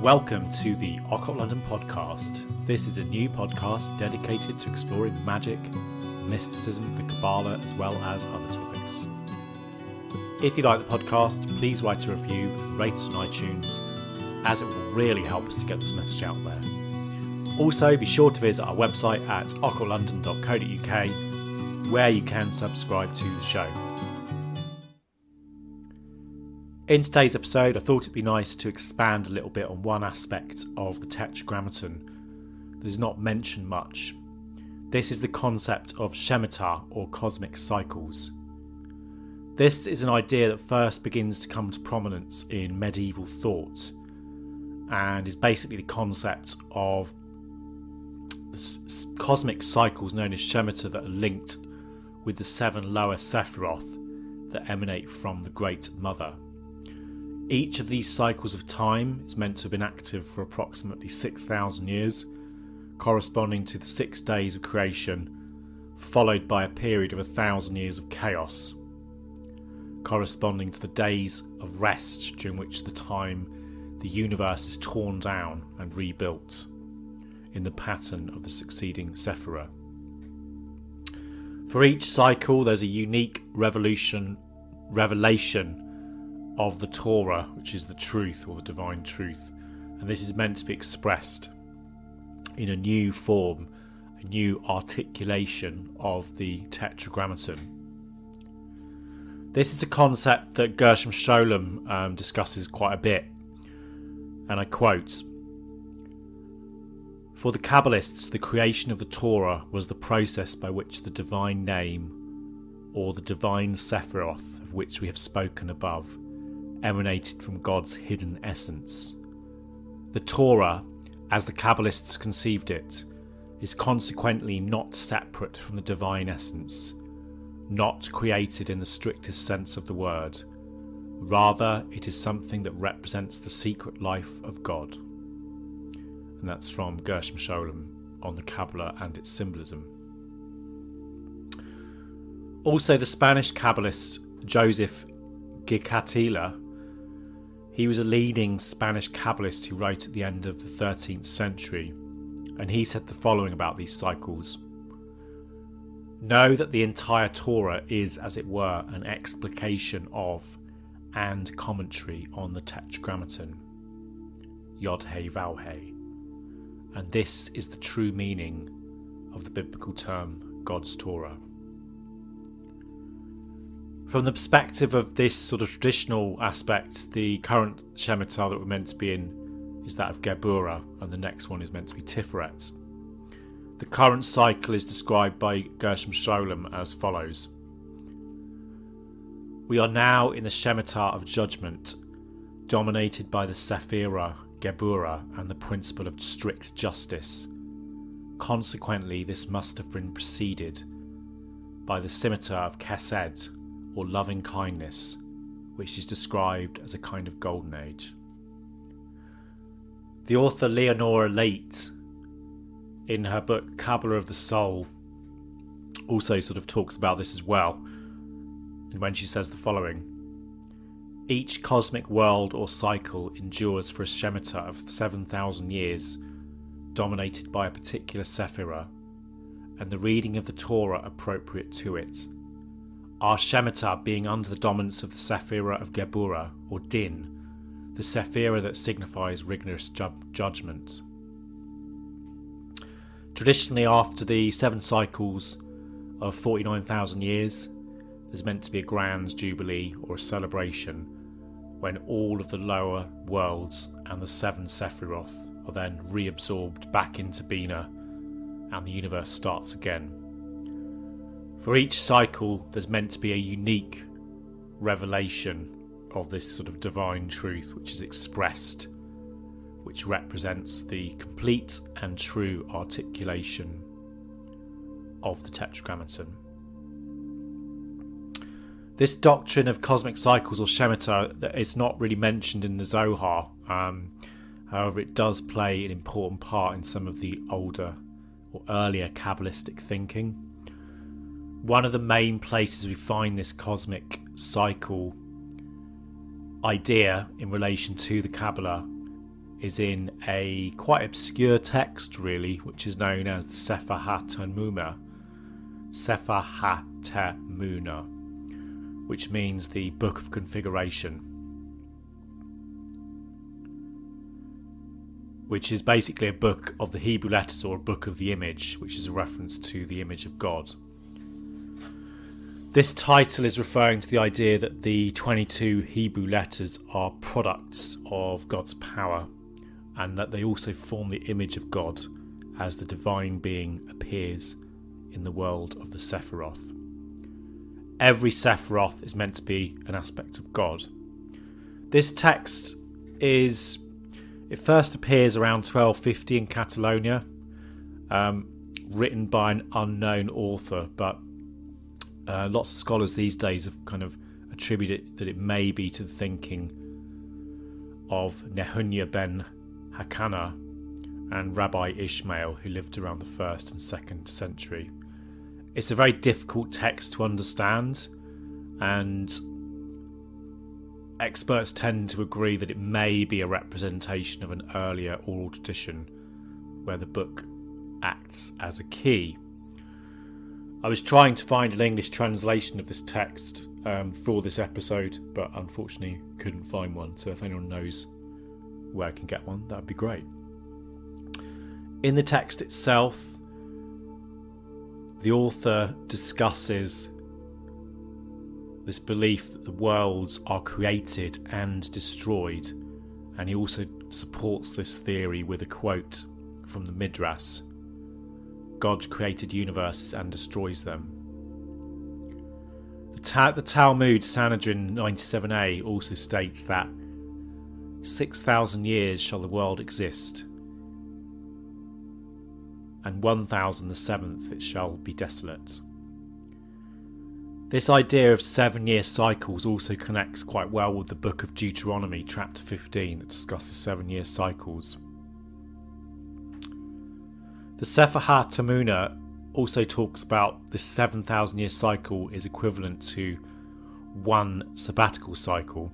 Welcome to the Occult London Podcast. This is a new podcast dedicated to exploring magic, mysticism, the Qabalah, as well as other topics. If you like the podcast, please write a review and rate us on iTunes, as it will really help us to get this message out there. Also, be sure to visit our website at occultlondon.co.uk, where you can subscribe to the show. In today's episode, I thought it'd be nice to expand a little bit on one aspect of the Tettragrammaton that is not mentioned much. This is the concept of Shemitah, or cosmic cycles. This is an idea that first begins to come to prominence in medieval thought, and is basically the concept of the cosmic cycles known as Shemitah that are linked with the 7 lower Sephiroth that emanate from the Great Mother. Each of these cycles of time is meant to have been active for approximately 6,000 years, corresponding to the 6 days of creation, followed by a period of 1,000 years of chaos, corresponding to the days of rest during which the universe is torn down and rebuilt in the pattern of the succeeding Sepha. For each cycle, there's a unique revelation of the Torah, which is the truth or the divine truth, and this is meant to be expressed in a new form, a new articulation of the Tettragrammaton. This is a concept that Gershom Scholem discusses quite a bit, and I quote, "For the Kabbalists, the creation of the Torah was the process by which the divine name, or the divine Sephiroth, of which we have spoken above, emanated from God's hidden essence. The Torah, as the Kabbalists conceived it, is consequently not separate from the divine essence, not created in the strictest sense of the word. Rather, it is something that represents the secret life of God." And that's from Gershom Scholem on the Qabalah and its symbolism. Also, the Spanish Kabbalist Joseph Gicatila, he was a leading Spanish Kabbalist who wrote at the end of the 13th century, and he said the following about these cycles. "Know that the entire Torah is, as it were, an explication of and commentary on the Tettragrammaton, Yod-He Vav-He, and this is the true meaning of the biblical term God's Torah." From the perspective of this sort of traditional aspect, the current Shemitah that we're meant to be in is that of Geburah, and the next one is meant to be Tiferet. The current cycle is described by Gershom Scholem as follows. "We are now in the Shemitah of judgment, dominated by the Sephirah, Geburah, and the principle of strict justice. Consequently, this must have been preceded by the scimitar of Chesed, or loving kindness, which is described as a kind of golden age." The author Leonora Leight, in her book Qabalah of the Soul, also sort of talks about this as well, and when she says the following: "Each cosmic world or cycle endures for a Shemitah of 7,000 years, dominated by a particular Sephirah, and the reading of the Torah appropriate to it. Our Shemitah being under the dominance of the Sephirah of Geburah, or Din, the Sephirah that signifies rigorous judgment. Traditionally, after the 7 cycles of 49,000 years, there's meant to be a grand jubilee or a celebration when all of the lower worlds and the 7 Sephiroth are then reabsorbed back into Bina and the universe starts again. For each cycle, there's meant to be a unique revelation of this sort of divine truth which is expressed, which represents the complete and true articulation of the Tettragrammaton. This doctrine of cosmic cycles or Shemitah is not really mentioned in the Zohar. However, it does play an important part in some of the older or earlier Kabbalistic thinking. One of the main places we find this cosmic cycle idea in relation to the Qabalah is in a quite obscure text, really, which is known as the Sepha Hattan, which means the Book of Configuration, which is basically a book of the Hebrew letters, or a book of the image, which is a reference to the image of God. This title is referring to the idea that the 22 Hebrew letters are products of God's power, and that they also form the image of God as the divine being appears in the world of the Sephiroth. Every Sephiroth is meant to be an aspect of God. This text it first appears around 1250 in Catalonia, written by an unknown author, but lots of scholars these days have kind of attributed that it may be to the thinking of Nehunya ben Hakana and Rabbi Ishmael, who lived around the 1st and 2nd century. It's a very difficult text to understand, and experts tend to agree that it may be a representation of an earlier oral tradition where the book acts as a key. I was trying to find an English translation of this text for this episode, but unfortunately couldn't find one, so if anyone knows where I can get one, that'd be great. In the text itself, the author discusses this belief that the worlds are created and destroyed, and he also supports this theory with a quote from the Midrash: God created universes and destroys them. The Talmud Sanhedrin 97a also states that 6,000 years shall the world exist, and 1,007th it shall be desolate. This idea of 7-year cycles also connects quite well with the book of Deuteronomy, chapter 15, that discusses 7-year cycles. The Sepha Hattan also talks about this 7,000-year cycle is equivalent to one sabbatical cycle,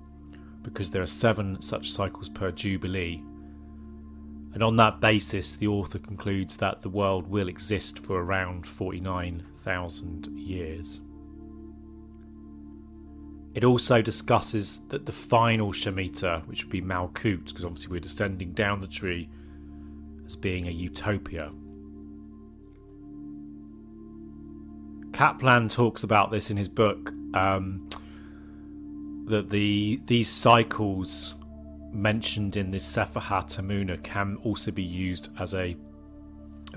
because there are 7 such cycles per Jubilee. And on that basis, the author concludes that the world will exist for around 49,000 years. It also discusses that the final Shemitah, which would be Malkut, because obviously we're descending down the tree, as being a utopia. Kaplan talks about this in his book, that these cycles mentioned in this Sepha Hattan can also be used as a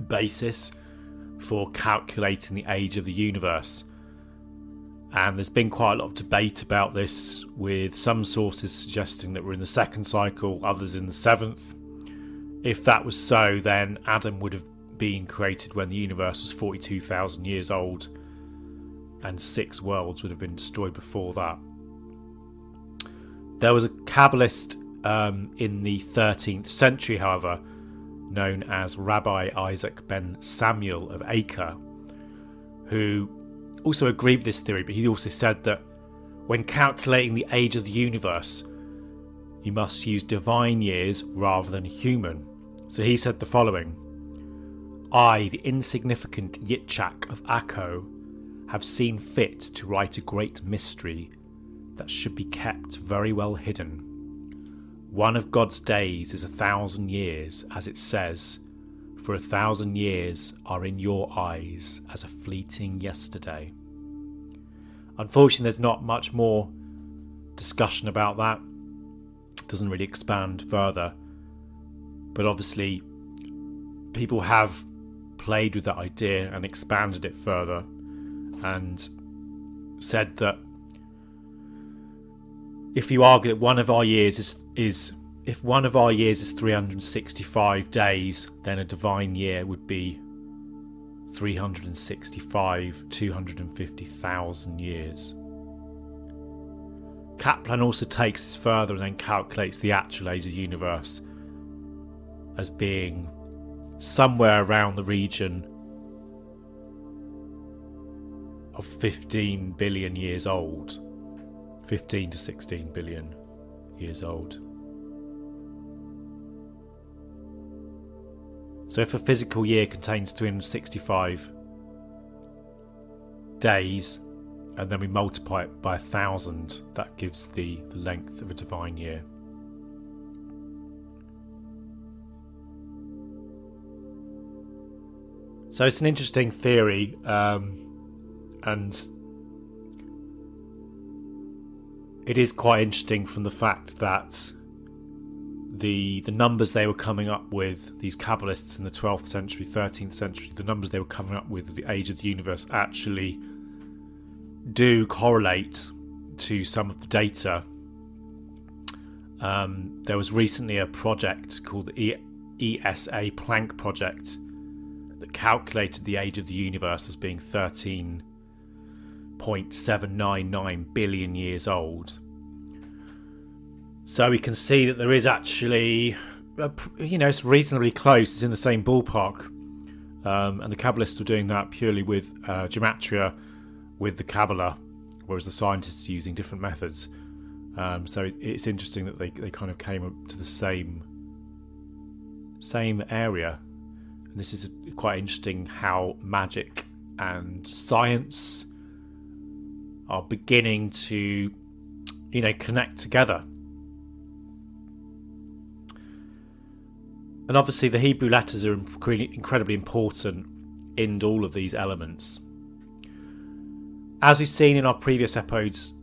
basis for calculating the age of the universe. And there's been quite a lot of debate about this, with some sources suggesting that we're in the 2nd cycle, others in the 7th. If that was so, then Adam would have been created when the universe was 42,000 years old, and 6 worlds would have been destroyed before that. There was a Kabbalist in the 13th century, however, known as Rabbi Isaac ben Samuel of Acre, who also agreed with this theory, but he also said that when calculating the age of the universe, you must use divine years rather than human. So he said the following: I, the insignificant Yitzchak of Akko, have seen fit to write a great mystery that should be kept very well hidden. One of God's days is 1,000 years, as it says, for 1,000 years are in your eyes as a fleeting yesterday. Unfortunately, there's not much more discussion about that. It doesn't really expand further. But obviously, people have played with that idea and expanded it further, and said that if you argue that one of our years is 365 days, then a divine year would be 250,000 years. Kaplan also takes this further and then calculates the actual age of the universe as being somewhere around the region of 15 billion years old. 15 to 16 billion years old. So if a physical year contains 365 days, and then we multiply it by 1,000, that gives the length of a divine year. So it's an interesting theory, and it is quite interesting from the fact that the numbers they were coming up with, these Kabbalists in the 12th century, 13th century, the numbers they were coming up with at the age of the universe actually do correlate to some of the data. There was recently a project called the ESA Planck project that calculated the age of the universe as being 13.799 billion years old. So we can see that there is actually, it's reasonably close. It's in the same ballpark. And the Kabbalists were doing that purely with gematria, with the Qabalah, whereas the scientists are using different methods. So it's interesting that they kind of came up to the same area. And this is quite interesting how magic and science are beginning to, connect together. And obviously the Hebrew letters are incredibly important in all of these elements. As we've seen in our previous episodes,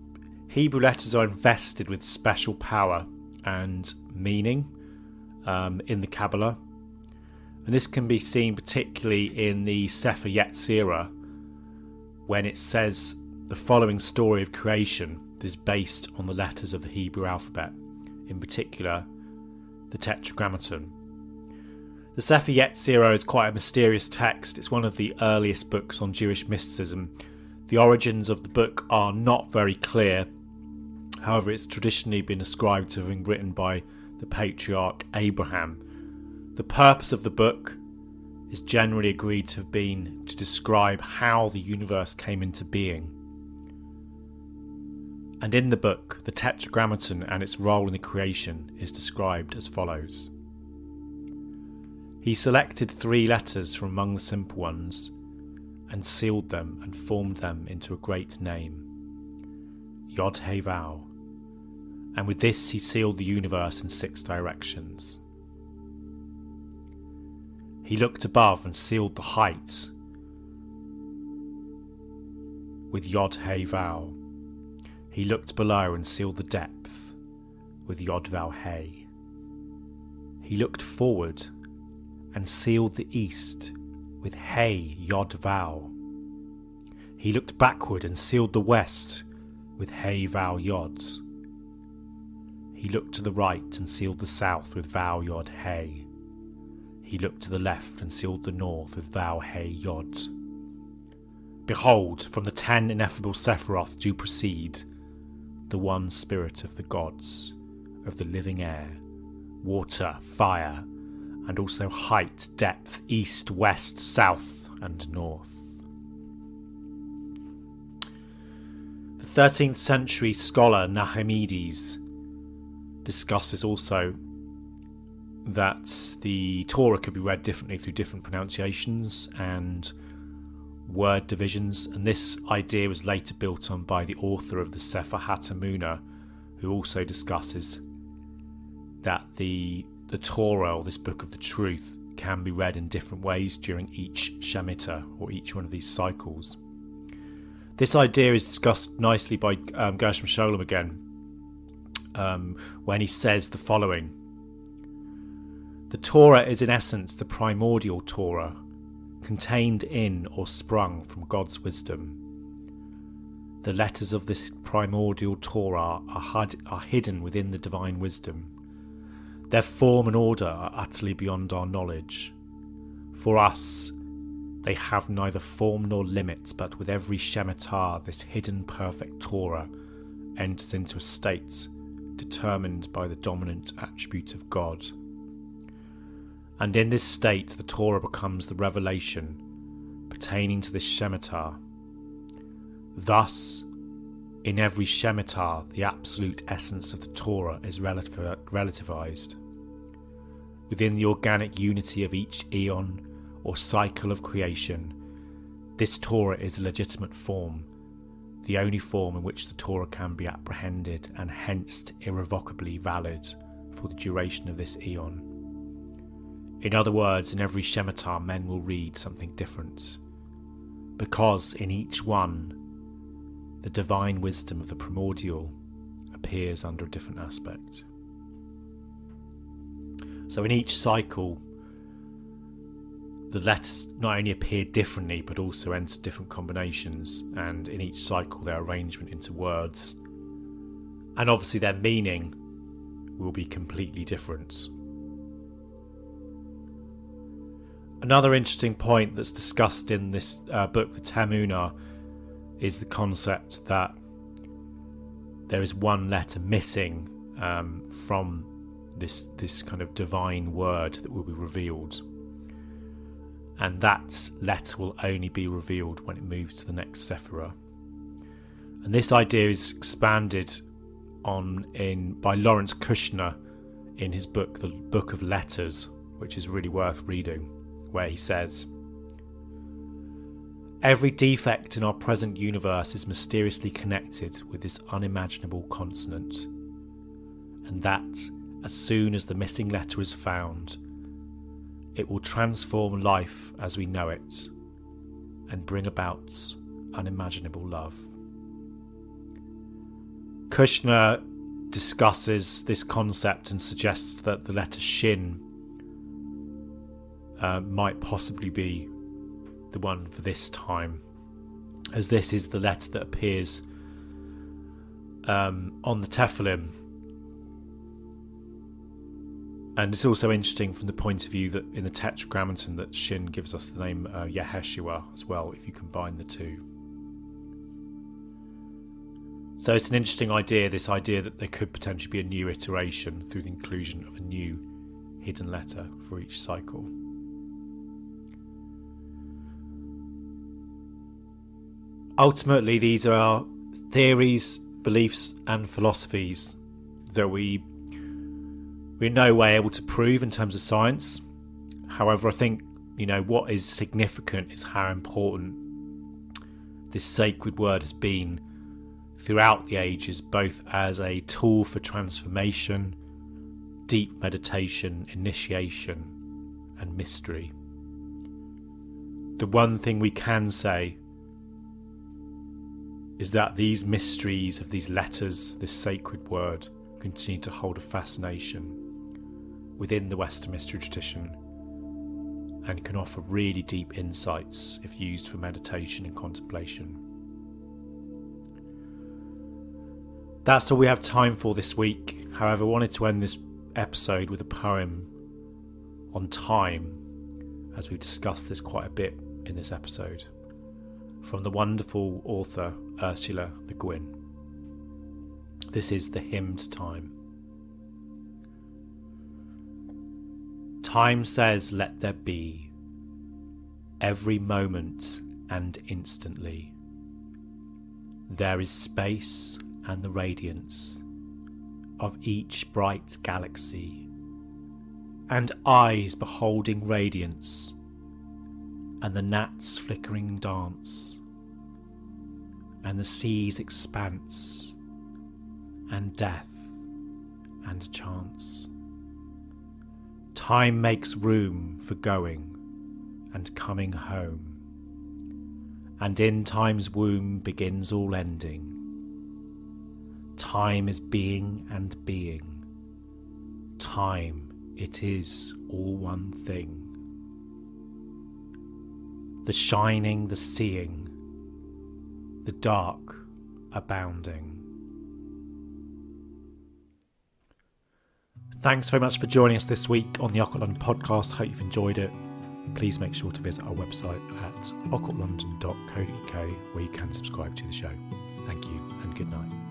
Hebrew letters are invested with special power and meaning in the Qabalah. And this can be seen particularly in the Sepha Yetzirah, when it says the following story of creation is based on the letters of the Hebrew alphabet, in particular the Tettragrammaton. The Sepha Yetzirah is quite a mysterious text. It's one of the earliest books on Jewish mysticism. The origins of the book are not very clear. However, it's traditionally been ascribed to having been written by the patriarch Abraham. The purpose of the book is generally agreed to have been to describe how the universe came into being. And in the book, the Tettragrammaton and its role in the creation is described as follows. He selected 3 letters from among the simple ones and sealed them and formed them into a great name, Yod He Vav. And with this he sealed the universe in 6 directions. He looked above and sealed the heights with Yod He Vav. He looked below and sealed the depth with Yod Vav He. He looked forward and sealed the east with He Yod Vav. He looked backward and sealed the west with He Vav Yod. He looked to the right and sealed the south with Vav Yod He. He looked to the left and sealed the north with Vav He Yod. Behold, from the 10 ineffable Sephiroth do proceed the one spirit of the gods, of the living air, water, fire, and also height, depth, east, west, south, and north. The 13th century scholar Nachmanides discusses also that the Torah could be read differently through different pronunciations and word divisions, and this idea was later built on by the author of the Sepha Hattan, who also discusses that the Torah, or this book of the truth, can be read in different ways during each Shemitah, or each one of these cycles. This idea is discussed nicely by Gershom Scholem again, when he says the following. The Torah is in essence the primordial Torah, contained in or sprung from God's wisdom. The letters of this primordial Torah are hidden within the divine wisdom. Their form and order are utterly beyond our knowledge. For us, they have neither form nor limits, but with every Shemitah, this hidden perfect Torah enters into a state determined by the dominant attribute of God. And in this state, the Torah becomes the revelation pertaining to this Shemitah. Thus, in every Shemitah, the absolute essence of the Torah is relativized. within the organic unity of each eon or cycle of creation, this Torah is a legitimate form, the only form in which the Torah can be apprehended and hence irrevocably valid for the duration of this eon. In other words, in every Shemitah men will read something different, because in each one the divine wisdom of the primordial appears under a different aspect. So in each cycle, the letters not only appear differently but also enter different combinations, and in each cycle their arrangement into words and obviously their meaning will be completely different. Another interesting point that's discussed in this book, the Temunah, is the concept that there is one letter missing from this kind of divine word that will be revealed, and that letter will only be revealed when it moves to the next Sepha. And this idea is expanded on by Lawrence Kushner in his book, The Book of Letters, which is really worth reading, where he says, "Every defect in our present universe is mysteriously connected with this unimaginable consonant, and that, as soon as the missing letter is found, it will transform life as we know it and bring about unimaginable love." Kushner discusses this concept and suggests that the letter Shin might possibly be the one for this time, as this is the letter that appears on the Tefillin. And it's also interesting from the point of view that in the Tettragrammaton that Shin gives us the name Yeshua as well, if you combine the two. So it's an interesting idea, this idea that there could potentially be a new iteration through the inclusion of a new hidden letter for each cycle. Ultimately, these are theories, beliefs and philosophies that we're in no way able to prove in terms of science. However, I think, what is significant is how important this sacred word has been throughout the ages, both as a tool for transformation, deep meditation, initiation and mystery. The one thing we can say is that these mysteries of these letters, this sacred word, continue to hold a fascination within the Western mystery tradition and can offer really deep insights if used for meditation and contemplation. That's all we have time for this week. However, I wanted to end this episode with a poem on time, as we've discussed this quite a bit in this episode, from the wonderful author Ursula Le Guin. This is the hymn to time. Time says, let there be, every moment and instantly. There is space and the radiance of each bright galaxy, and eyes beholding radiance, and the gnats' flickering dance, and the sea's expanse, and death and chance. Time makes room for going and coming home, and in time's womb begins all ending. Time is being and being. Time, it is all one thing. The shining, the seeing, the dark abounding. Thanks very much for joining us this week on the Occult London Podcast. Hope you've enjoyed it. Please make sure to visit our website at occultlondon.co.uk, where you can subscribe to the show. Thank you and good night.